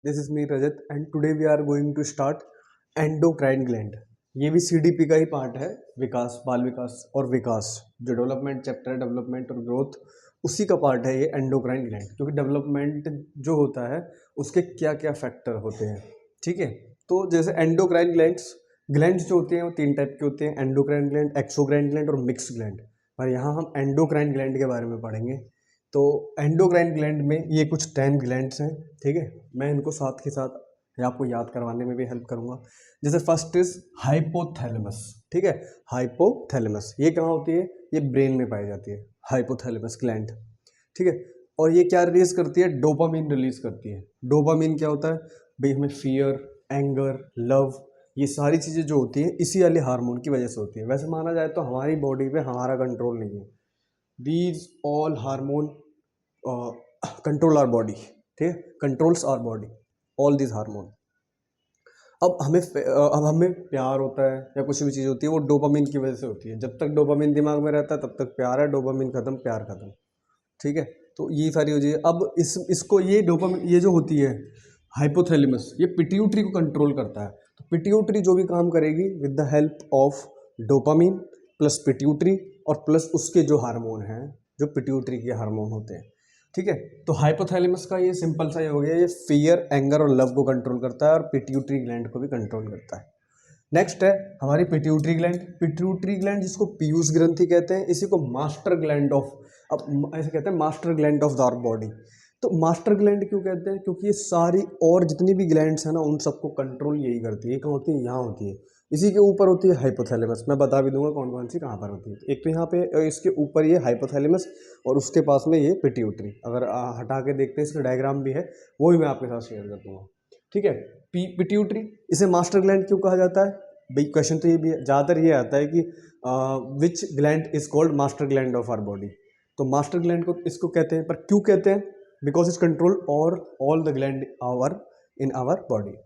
This is me Rajat and today we are going to start endocrine gland. ये भी CDP का ही part है, विकास, बाल विकास और विकास, जो डेवलपमेंट चैप्टर है, डेवलपमेंट और ग्रोथ, उसी का पार्ट है ये एंडोक्राइन ग्लैंड। क्योंकि डेवलपमेंट जो होता है उसके क्या क्या फैक्टर होते हैं, ठीक है। तो जैसे एंडोक्राइन ग्लैंड्स जो होते हैं वो तीन टाइप के होते हैं, एंडोक्राइन ग्लैंड, एक्सोक्राइन ग्लैंड और मिक्स ग्लैंड। और यहाँ हम एंडोक्राइन ग्लैंड के बारे में पढ़ेंगे। तो एंडोक्राइन ग्लैंड में ये कुछ 10 ग्लैंड्स हैं, ठीक है। मैं इनको साथ के साथ आपको याद करवाने में भी हेल्प करूंगा। जैसे फर्स्ट इज हाइपोथैलेमस, ठीक है। हाइपोथैलेमस ये कहाँ होती है? ये ब्रेन में पाई जाती है, हाइपोथैलेमस ग्लैंड, ठीक है। और ये क्या रिलीज करती है? डोपामिन रिलीज करती है। डोपामिन क्या होता है भाई? हमें फियर, एंगर, लव, ये सारी चीज़ें जो होती हैं इसी वाले हार्मोन की वजह से होती है। वैसे माना जाए तो हमारी बॉडी पे हमारा कंट्रोल नहीं है, these all hormone control our body, ठीक है, controls our body, all this hormone. अब हमें प्यार होता है या कुछ भी चीज़ होती है वो डोपामिन की वजह से होती है। जब तक डोपामिन दिमाग में रहता है तब तक प्यार है, डोपामिन खत्म, प्यार खत्म, ठीक है। तो ये सारी हो जाए। अब इसको ये डोपामिन ये जो होती है हाइपोथैलेमस, ये पिट्यूटरी को कंट्रोल करता है। तो पिट्यूटरी जो भी काम करेगी with the help of dopamine plus pituitary और प्लस उसके जो हार्मोन हैं, जो पिट्यूटरी के हार्मोन होते हैं, ठीक है। तो हाइपोथैलेमस का ये सिंपल सा ये हो गया, ये फियर, एंगर और लव को कंट्रोल करता है और पिट्यूटरी ग्लैंड को भी कंट्रोल करता है। नेक्स्ट है हमारी पिट्यूटरी ग्लैंड। पिट्यूटरी ग्लैंड जिसको पीयूष ग्रंथि कहते हैं, इसी को मास्टर ग्लैंड ऑफ, अब ऐसे कहते हैं master gland of our body. तो मास्टर ग्लैंड क्यों कहते हैं? क्योंकि ये सारी और जितनी भी ग्लैंड्स हैं ना उन सबको कंट्रोल यही करती है। कहाँ होती है? यहाँ होती है। इसी के ऊपर होती है हाइपोथैलेमस। मैं बता भी दूंगा कौन कौन सी कहाँ पर होती है। एक तो यहाँ पे इसके ऊपर ये हाइपोथैलेमस और उसके पास में ये पिट्यूटरी। अगर हटा के देखते हैं, इसका डायग्राम भी है, वो भी मैं आपके साथ शेयर कर दूंगा, ठीक है। पिट्यूटरी, इसे मास्टर ग्लैंड क्यों कहा जाता है भाई? क्वेश्चन तो ये भी ज़्यादातर ये आता है कि which gland is called master gland of our body. तो मास्टर ग्लैंड को इसको कहते हैं, पर क्यों कहते हैं? बिकॉज इज कंट्रोल और all the gland our in our body.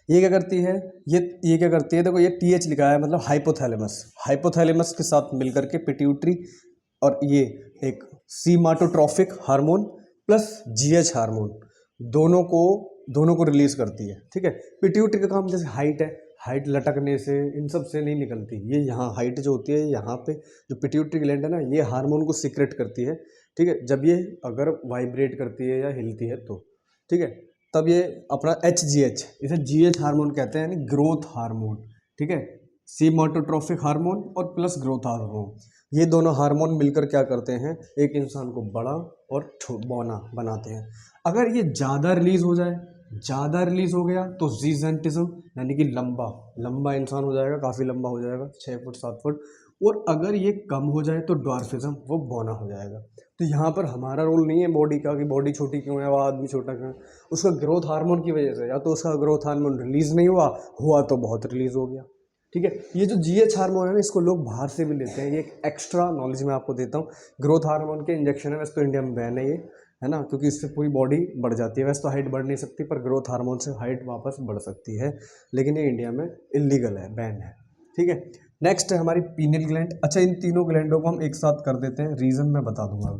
ये क्या करती है? ये क्या करती है? देखो ये TH लिखा है, मतलब हाइपोथैलेमस। हाइपोथैलेमस के साथ मिलकर के पिट्यूटरी और ये एक सीमाटोट्रॉफिक हार्मोन प्लस GH हार्मोन दोनों को रिलीज करती है, ठीक है। पिट्यूटरी का काम जैसे हाइट है, हाइट लटकने से इन सब से नहीं निकलती। ये यहाँ हाइट जो होती है, यहाँ पे जो पिट्यूटरी ग्लैंड है ना, ये हार्मोन को सीक्रेट करती है, ठीक है। जब ये अगर वाइब्रेट करती है या हिलती है तो, ठीक है, तब ये अपना HGH, इसे GH हार्मोन कहते हैं, यानी ग्रोथ हार्मोन, ठीक है। सीमाटोट्रॉफिक हार्मोन और प्लस ग्रोथ हार्मोन, ये दोनों हार्मोन मिलकर क्या करते हैं? एक इंसान को बड़ा और बौना बनाते हैं। अगर ये ज़्यादा रिलीज हो जाए, ज़्यादा रिलीज हो गया तो जीजेंटिज्म, यानी कि लंबा इंसान हो जाएगा, काफ़ी लंबा हो जाएगा, 6 फुट 7 फुट। और अगर ये कम हो जाए तो ड्वार्फिज्म, वो बौना हो जाएगा। तो यहाँ पर हमारा रोल नहीं है बॉडी का कि बॉडी छोटी क्यों है, वह आदमी छोटा क्यों है। उसका ग्रोथ हार्मोन की वजह से, या तो उसका ग्रोथ हार्मोन रिलीज नहीं हुआ तो बहुत रिलीज हो गया, ठीक है। ये जो GH हार्मोन है ना, इसको लोग बाहर से भी लेते हैं। ये एक एक्स्ट्रा नॉलेज मैं आपको देता हूँ। ग्रोथ हार्मोन के इंजेक्शन है, वैसे तो इंडिया में बैन है ये, है ना, क्योंकि इससे पूरी बॉडी बढ़ जाती है। वैसे तो हाइट बढ़ नहीं सकती, पर ग्रोथ हार्मोन से हाइट वापस बढ़ सकती है, लेकिन ये इंडिया में इलीगल है, बैन है, ठीक है। नेक्स्ट है हमारी पीनियल ग्लैंड। अच्छा, इन तीनों ग्लैंडों को हम एक साथ कर देते हैं, रीजन मैं बता दूंगा।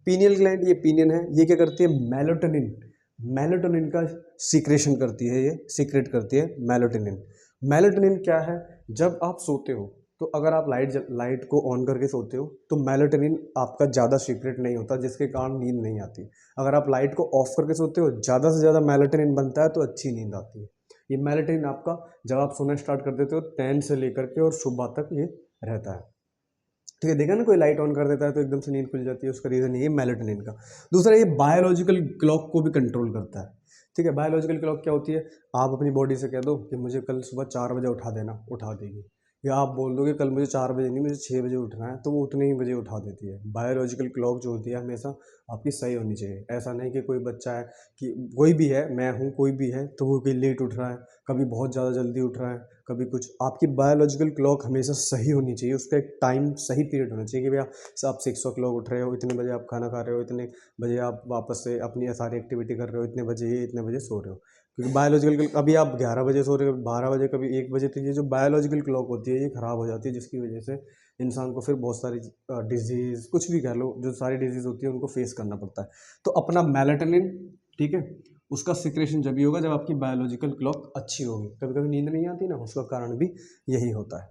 पीनियल ग्लैंड, ये पीनियन है, ये क्या करती है? मेलाटोनिन का सीक्रेशन करती है, ये सीक्रेट करती है मेलाटोनिन। मेलाटोनिन क्या है? जब आप सोते हो तो अगर आप लाइट को ऑन करके सोते हो तो मेलाटोनिन आपका ज़्यादा सीक्रेट नहीं होता, जिसके कारण नींद नहीं आती। अगर आप लाइट को ऑफ करके सोते हो, ज़्यादा से ज़्यादा मेलाटोनिन बनता है तो अच्छी नींद आती है। ये मेलाटोनिन आपका जब आप सोना स्टार्ट कर देते हो 10 से लेकर के और सुबह तक ये रहता है, ठीक है। देखा ना, कोई लाइट ऑन कर देता है तो एकदम से नींद खुल जाती है, उसका रीज़न ये मेलाटोनिन का। दूसरा, ये बायोलॉजिकल क्लॉक को भी कंट्रोल करता है, ठीक है। बायोलॉजिकल क्लॉक क्या होती है? आप अपनी बॉडी से कह दो कि मुझे कल सुबह 4 बजे उठा देना, उठा देगी। या आप बोल दो कि कल मुझे 4 बजे नहीं, मुझे 6 बजे उठना है, तो वो उतने ही बजे उठा देती है। बायोलॉजिकल क्लॉक जो होती है हमेशा आपकी सही होनी चाहिए। ऐसा नहीं कि कोई बच्चा है, कि कोई भी है, मैं हूँ, कोई भी है, तो वो कभी लेट उठ रहा है, कभी बहुत ज़्यादा जल्दी उठ रहा है, कभी कुछ। आपकी बायोलॉजिकल क्लॉक हमेशा सही होनी चाहिए, उसका एक टाइम सही पीरियड होना चाहिए कि भैया आप 6 o'clock उठ रहे हो, इतने बजे आप खाना खा रहे हो, इतने बजे आप वापस से अपनी सारी एक्टिविटी कर रहे हो, इतने बजे ये, इतने बजे सो रहे हो। क्योंकि बायोलॉजिकल अभी आप 11 बजे सो रहे हो, 12 बजे, कभी 1 बजे, तो ये जो बायोलॉजिकल क्लॉक होती है ये ख़राब हो जाती है, जिसकी वजह से इंसान को फिर बहुत सारी डिजीज़, कुछ भी कह लो, जो सारी डिजीज़ होती है उनको फेस करना पड़ता है। तो अपना मेलाटोनिन, ठीक है, उसका सिक्रेशन जब भी होगा जब आपकी बायोलॉजिकल क्लॉक अच्छी होगी। कभी कभी नींद नहीं आती ना, उसका कारण भी यही होता है।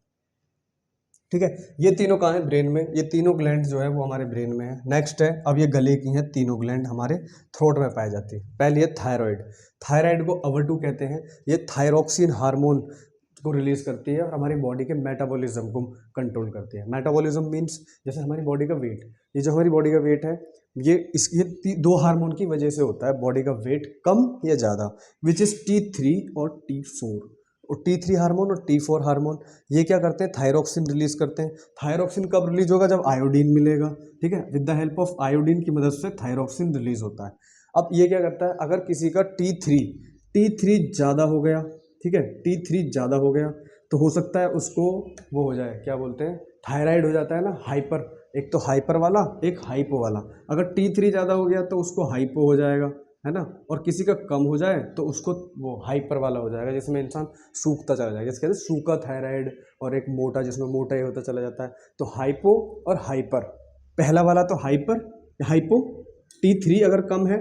ठीक है, ये तीनों कहाँ है? ब्रेन में। ये तीनों ग्लैंड जो है वो हमारे ब्रेन में है। नेक्स्ट है, अब ये गले की हैं तीनों ग्लैंड हमारे थ्रोट में पाई जाती है। पहली है थायराइड। थायराइड को अवटू कहते हैं। ये थायरोक्सिन हार्मोन को रिलीज करती है और हमारी बॉडी के मेटाबॉलिज्म को कंट्रोल करती है। मेटाबॉलिज्म मीन्स जैसे हमारी बॉडी का वेट, ये जो हमारी बॉडी का वेट है ये दो हार्मोन की वजह से होता है, बॉडी का वेट कम या ज़्यादा, विच इज़ T3 और T4। और T3 हार्मोन और T4 हार्मोन ये क्या करते हैं? थायरोक्सिन रिलीज करते हैं। थायरोक्सिन कब रिलीज होगा? जब आयोडीन मिलेगा। ठीक है, with the help of iodine की मदद से थायरोक्सिन रिलीज होता है। अब ये क्या करता है? अगर किसी का T3 ज़्यादा हो गया, ठीक है, T3 ज़्यादा हो गया तो हो सकता है उसको वो हो जाए, क्या बोलते हैं, थायराइड हो जाता है ना, हाइपर। एक तो हाइपर वाला, एक हाइपो वाला। अगर T3 ज़्यादा हो गया तो उसको हाइपो हो जाएगा, है ना। और किसी का कम हो जाए तो उसको वो हाइपर वाला हो जाएगा, जिसमें इंसान सूखता चला जाएगा, जिसके कहते हैं सूखा थायराइड। और एक मोटा, जिसमें मोटा ही होता चला जाता है। तो हाइपो और हाइपर, पहला वाला तो हाइपर हाइपो, T3 अगर कम है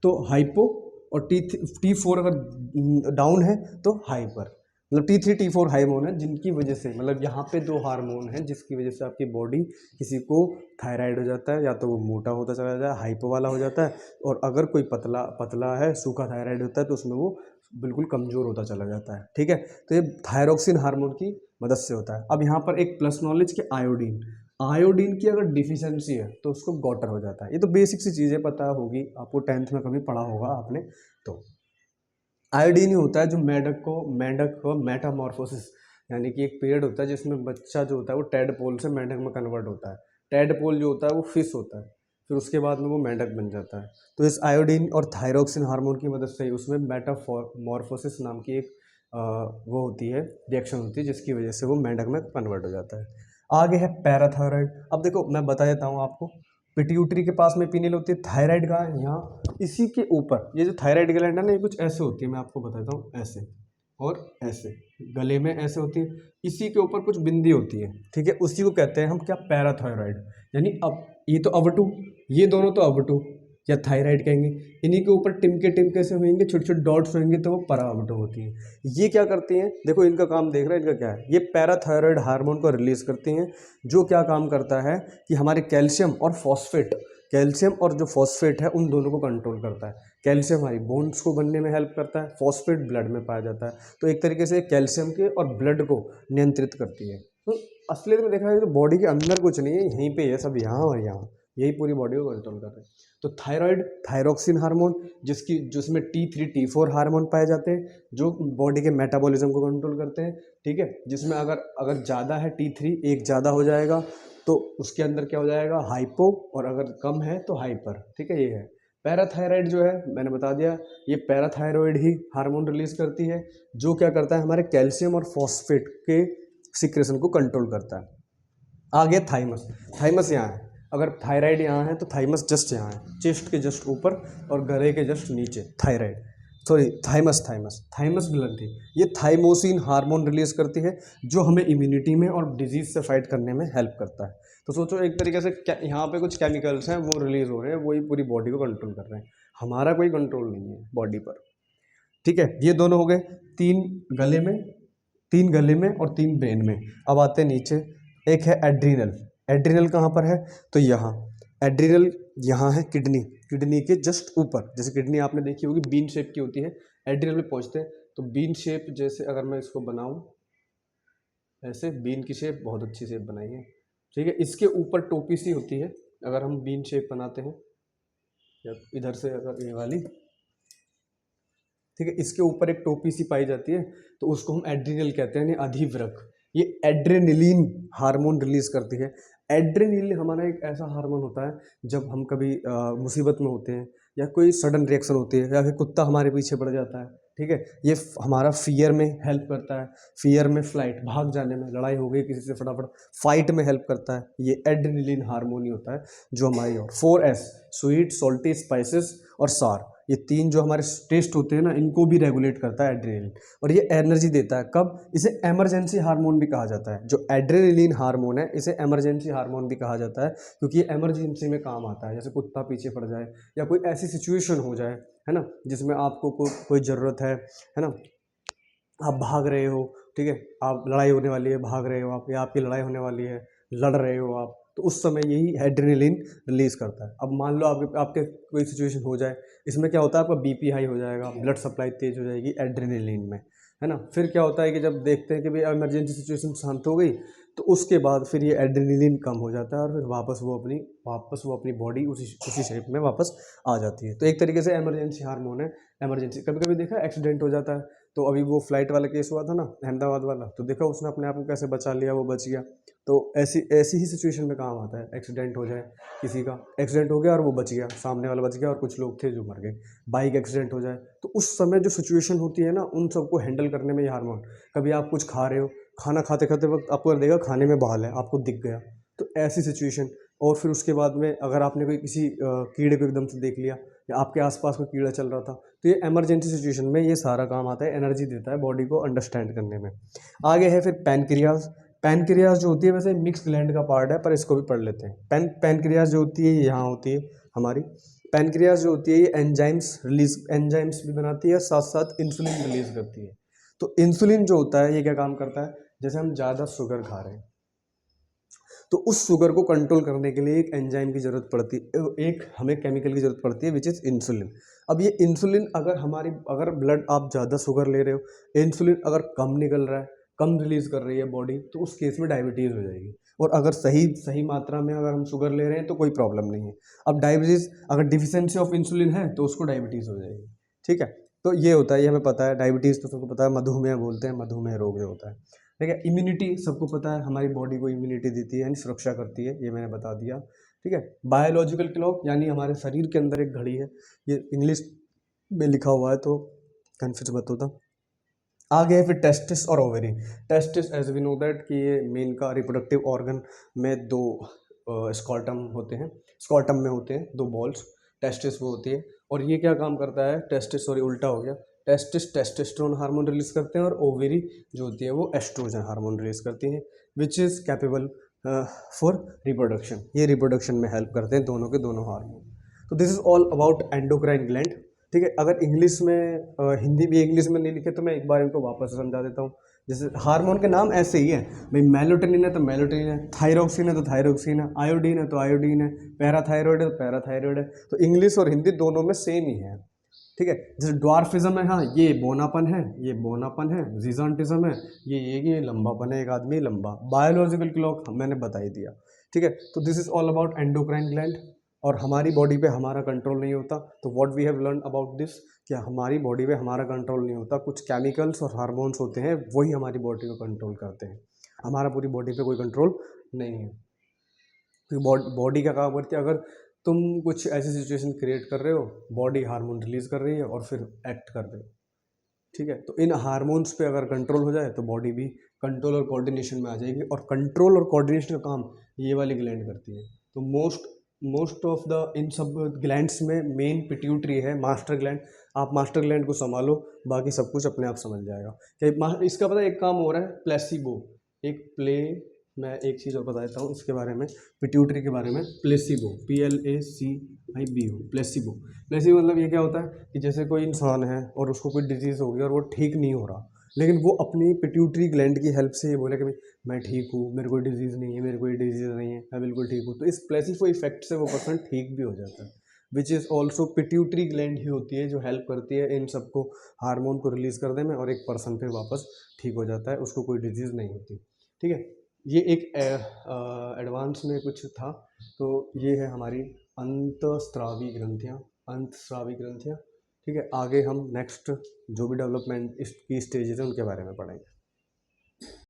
तो हाइपो, और T4 अगर डाउन है तो हाइपर। मतलब T3 T4 हार्मोन है जिनकी वजह से, मतलब यहाँ पे दो हार्मोन हैं जिसकी वजह से आपकी बॉडी, किसी को थायराइड हो जाता है या तो वो मोटा होता चला जाता है, हाइपो वाला हो जाता है। और अगर कोई पतला पतला है, सूखा थायराइड होता है, तो उसमें वो बिल्कुल कमज़ोर होता चला जाता है। ठीक है, तो ये थायरोक्सिन हार्मोन की मदद से होता है। अब यहाँ पर एक प्लस नॉलेज कि आयोडीन की अगर डिफिशियंसी है तो उसको गॉटर हो जाता है। ये तो बेसिक सी चीज़ें पता होगी आपको, 10th में कभी पढ़ा होगा आपने। तो आयोडीन ही होता है जो मेंढक को मेटामॉर्फोसिस, यानी कि एक पीरियड होता है जिसमें बच्चा जो होता है वो टेडपोल से मेंढक में कन्वर्ट होता है। टेडपोल जो होता है वो फिश होता है, फिर उसके बाद में वो मेंढक बन जाता है। तो इस आयोडीन और थायरोक्सिन हार्मोन की मदद से ही उसमें मेटामॉर्फोसिस नाम की एक वो होती है, रिएक्शन होती है, जिसकी वजह से वो मेंढक में कन्वर्ट हो जाता है। आगे है पैराथायराइड। अब देखो मैं बता देता हूँ आपको, पिट्यूटरी के पास में पीनियल होती है, थायराइड का है यहाँ, इसी के ऊपर ये जो थायराइड ग्लैंड है ना, ये कुछ ऐसे होती है, मैं आपको बताता हूँ, ऐसे और ऐसे, गले में ऐसे होती है, इसी के ऊपर कुछ बिंदी होती है। ठीक है, उसी को कहते हैं हम क्या? पैराथायराइड। यानी अब ये तो अवटू, ये दोनों तो अवटू या थायराइड कहेंगे, इन्हीं के ऊपर टिमके से होंगे, छोटे छोटे डॉट्स होंगे, तो वो पराअवटू होती है। ये क्या करती हैं? देखो इनका काम देख रहे हैं, इनका क्या है? ये पैराथायराइड हार्मोन को रिलीज करती हैं, जो क्या काम करता है कि हमारे कैल्शियम और जो फॉस्फेट है उन दोनों को कंट्रोल करता है। कैल्शियम हमारी बोन्स को बनने में हेल्प करता है, फॉस्फेट ब्लड में पाया जाता है। तो एक तरीके से कैल्शियम के और ब्लड को नियंत्रित करती है। तो असलियत में देखा जाए तो बॉडी के अंदर कुछ नहीं है, यहीं पे ये सब, यहाँ और यहाँ, यही पूरी बॉडी को कंट्रोल कर रहे हैं। तो थायराइड, थायरोक्सिन हार्मोन, जिसमें T3 T4 हार्मोन पाए जाते हैं, जो बॉडी के मेटाबॉलिज्म को कंट्रोल करते हैं। ठीक है, जिसमें अगर ज़्यादा है T3, एक ज़्यादा हो जाएगा तो उसके अंदर क्या हो जाएगा? हाइपो, और अगर कम है तो हाइपर। ठीक है, ये है। पैराथायराइड जो है मैंने बता दिया, ये पैराथायराइड ही हार्मोन रिलीज करती है, जो क्या करता है? हमारे कैल्शियम और फॉस्फेट के सिक्रेशन को कंट्रोल करता है। आगे थाइमस यहाँ है। अगर थायराइड यहाँ है तो थाइमस जस्ट यहाँ है, चेस्ट के जस्ट ऊपर और गले के जस्ट नीचे। थाइमस ग्लंथि, ये थाइमोसिन हार्मोन रिलीज करती है, जो हमें इम्यूनिटी में और डिजीज से फाइट करने में हेल्प करता है। तो सोचो एक तरीके से यहाँ पे कुछ केमिकल्स हैं वो रिलीज हो रहे हैं, वही पूरी बॉडी को कंट्रोल कर रहे हैं, हमारा कोई कंट्रोल नहीं है बॉडी पर। ठीक है, ये दोनों हो गए, तीन गले में और 3 ब्रेन में। अब आते हैं नीचे, एक है एड्रीनल। एड्रीनल कहाँ पर है? तो यहाँ एड्रीनल, यहाँ है किडनी के जस्ट ऊपर। जैसे किडनी आपने देखी होगी बीन शेप की होती है, एड्रीनल में पहुँचते हैं तो बीन शेप, जैसे अगर मैं इसको बनाऊँ ऐसे, बीन की शेप बहुत अच्छी शेप बनाई है। ठीक है, इसके ऊपर टोपी सी होती है, अगर हम बीन शेप बनाते हैं, या इधर से अगर ये वाली, ठीक है, इसके ऊपर एक टोपी सी पाई जाती है, तो उसको हम एड्रिनल कहते हैं, यानी अधिवृक्क। ये एड्रेनलिन हार्मोन रिलीज करती है। एड्रेनलिन हमारा एक ऐसा हार्मोन होता है, जब हम कभी मुसीबत में होते हैं या कोई सडन रिएक्शन होती है, या फिर कुत्ता हमारे पीछे पड़ जाता है, ठीक है, ये हमारा फियर में हेल्प करता है, फियर में, फ्लाइट, भाग जाने में, लड़ाई हो गई किसी से फटाफट फाइट में हेल्प करता है, ये एड्रेनलिन हार्मोन ही होता है जो हमारी। और 4S, स्वीट, सॉल्टी, स्पाइसेस और सार, ये 3 जो हमारे टेस्ट होते हैं ना, इनको भी रेगुलेट करता है एड्रेनलिन, और ये एनर्जी देता है। कब? इसे इमरजेंसी हार्मोन भी कहा जाता है। जो एड्रेनलिन हार्मोन है इसे इमरजेंसी हार्मोन भी कहा जाता है, क्योंकि ये इमरजेंसी में काम आता है। जैसे कुत्ता पीछे पड़ जाए या कोई ऐसी सिचुएशन हो जाए है ना, जिसमें आपको कोई ज़रूरत है ना, आप भाग रहे हो, ठीक है, आप लड़ाई होने वाली है, भाग रहे हो आप, या आपकी लड़ाई होने वाली है, लड़ रहे हो आप, तो उस समय यही एड्रेनलिन रिलीज करता है। अब मान लो आपके आपके कोई सिचुएशन हो जाए, इसमें क्या होता है, आपका बीपी हाई हो जाएगा, ब्लड सप्लाई तेज हो जाएगी एड्रेनलिन में, है ना। फिर क्या होता है कि जब देखते हैं कि भाई इमरजेंसी सिचुएशन शांत हो गई, तो उसके बाद फिर ये एड्रेनलिन कम हो जाता है और फिर वापस वो अपनी बॉडी उसी शेप में वापस आ जाती है। तो एक तरीके से इमरजेंसी हार्मोन है। इमरजेंसी कभी कभी देखा एक्सीडेंट हो जाता है, तो अभी वो फ्लाइट वाला केस हुआ था ना, अहमदाबाद वाला, तो देखा उसने अपने आप को कैसे बचा लिया, वो बच गया। तो ऐसी ऐसी ही सिचुएशन में काम आता है, एक्सीडेंट हो जाए, किसी का एक्सीडेंट हो गया और वो बच गया, सामने वाला बच गया और कुछ लोग थे जो मर गए, बाइक एक्सीडेंट हो जाए, तो उस समय जो सिचुएशन होती है ना, उन सबको हैंडल करने में ये हार्मोन, कभी आप कुछ खा रहे हो, खाना खाते खाते वक्त आपको लगेगा खाने में बहाल है, आपको दिख गया, तो ऐसी सिचुएशन। और फिर उसके बाद में अगर आपने कोई किसी कीड़े को एकदम से देख लिया, या आपके आसपास कोई कीड़ा चल रहा था, तो ये इमरजेंसी सिचुएशन में ये सारा काम आता है, एनर्जी देता है बॉडी को अंडरस्टैंड करने में। आगे है फिर पैनक्रियाज। पैनक्रियाज जो होती है वैसे मिक्स ग्लैंड का पार्ट है, पर इसको भी पढ़ लेते हैं। पैनक्रियाज जो होती है ये यहाँ होती है हमारी। पैनक्रियाज जो होती है ये एंजाइम्स भी बनाती है, साथ साथ इंसुलिन रिलीज करती है। तो इंसुलिन जो होता है ये क्या काम करता है, जैसे हम ज़्यादा शुगर खा रहे हैं, तो उस शुगर को कंट्रोल करने के लिए एक एंजाइम की ज़रूरत पड़ती है, एक हमें केमिकल की ज़रूरत पड़ती है, विच इज़ इंसुलिन। अब ये इंसुलिन अगर ब्लड आप ज़्यादा शुगर ले रहे हो, इंसुलिन अगर कम निकल रहा है, कम रिलीज कर रही है बॉडी, तो उस केस में डायबिटीज़ हो जाएगी। और अगर सही सही मात्रा में अगर हम शुगर ले रहे हैं तो कोई प्रॉब्लम नहीं है। अब डायबिटीज़ अगर डिफिशेंसी ऑफ इंसुलिन है तो उसको डायबिटीज़ हो जाएगी, ठीक है। तो ये होता है, ये हमें पता है, डायबिटीज़ तो सबको पता है, मधुमेह बोलते हैं, मधुमेह रोग जो होता है, ठीक है। इम्यूनिटी सबको पता है, हमारी बॉडी को इम्यूनिटी देती है, यानी सुरक्षा करती है, ये मैंने बता दिया, ठीक है। बायोलॉजिकल क्लॉक यानी हमारे शरीर के अंदर एक घड़ी है, ये इंग्लिश में लिखा हुआ है तो कन्फ्यूज मत होता। आगे है फिर टेस्टिस और ovary. Testis as we know that कि ये मेन का रिप्रोडक्टिव ऑर्गन में दो स्कॉटम होते हैं, स्कॉटम में होते हैं दो बॉल्स, टेस्टिस वो होती है। और ये क्या काम करता है, टेस्टिस, सॉरी उल्टा हो गया, टेस्टिस टेस्टोस्टेरोन हार्मोन रिलीज करते हैं और ओवेरी जो होती है वो एस्ट्रोजन हार्मोन रिलीज करती है, which is capable for reproduction. ये रिप्रोडक्शन में हेल्प करते हैं दोनों के दोनों हार्मोन। तो this is all about endocrine gland, ठीक है। अगर इंग्लिश में हिंदी भी इंग्लिश में नहीं लिखे तो मैं एक बार इनको वापस समझा देता हूँ। जैसे हार्मोन के नाम ऐसे ही है भाई, मेलोटोनिन है तो मेलोटोनिन है, थायरोक्सिन है तो थायरोक्सिन है, आयोडीन है तो आयोडीन है, पैराथायरॉयड है तो पैराथायरॉयड है। तो इंग्लिश और हिंदी दोनों में सेम ही है, ठीक है। जैसे ड्वार्फिज्म है, हाँ ये बोनापन है, ये बोनापन है, जीजांटिज्म है, ये लंबापन है, एक आदमी लंबा। बायोलॉजिकल क्लॉक मैंने बता ही दिया, ठीक है। तो this is all about endocrine gland. और हमारी बॉडी पे हमारा कंट्रोल नहीं होता, तो what we have learn about this, क्या हमारी बॉडी पे हमारा कंट्रोल नहीं होता, कुछ केमिकल्स और हार्मोन्स होते हैं वही हमारी बॉडी को कंट्रोल करते हैं, हमारा पूरी बॉडी पे कोई कंट्रोल नहीं है। क्योंकि बॉडी का काम करती है, अगर तुम कुछ ऐसी सिचुएशन क्रिएट कर रहे हो, बॉडी हार्मोन रिलीज कर रही है और फिर एक्ट कर रहे हो, ठीक है। तो इन हार्मोन्स पे अगर कंट्रोल हो जाए तो बॉडी भी कंट्रोल और कोऑर्डिनेशन में आ जाएगी, और कंट्रोल और कोऑर्डिनेशन का काम ये वाली ग्लैंड करती है। तो मोस्ट ऑफ द इन सब ग्लैंड्स में मेन पिट्यूटरी है, मास्टर ग्लैंड। आप मास्टर ग्लैंड को संभालो, बाकी सब कुछ अपने आप समझ जाएगा। इसका पता है एक काम हो रहा है, प्लेसिबो, मैं एक चीज़ और बता देता हूँ इसके बारे में, पिट्यूटरी के बारे में। Placebo, PLACIBO, placebo. प्लेसिबो मतलब ये क्या होता है कि जैसे कोई इंसान है और उसको कोई डिजीज़ हो गई और वो ठीक नहीं हो रहा, लेकिन वो अपनी पिट्यूटरी ग्लैंड की हेल्प से ये बोले कि भाई मैं ठीक हूँ, मेरे कोई डिजीज़ नहीं है, मेरे कोई डिजीज़ नहीं है, मैं बिल्कुल ठीक हूँ, तो इस प्लेसिबो इफेक्ट से वो पर्सन ठीक भी हो जाता है, which is also pituitary gland ही होती है जो हेल्प करती है इन सबको हार्मोन को रिलीज़ कर देने में, और एक पर्सन फिर वापस ठीक हो जाता है, उसको कोई डिजीज़ नहीं होती, ठीक है। ये एक एडवांस में कुछ था। तो ये है हमारी अंतस्रावी ग्रंथियाँ, ठीक है। आगे हम नेक्स्ट जो भी डेवलपमेंट इसकी स्टेजेस हैं उनके बारे में पढ़ेंगे।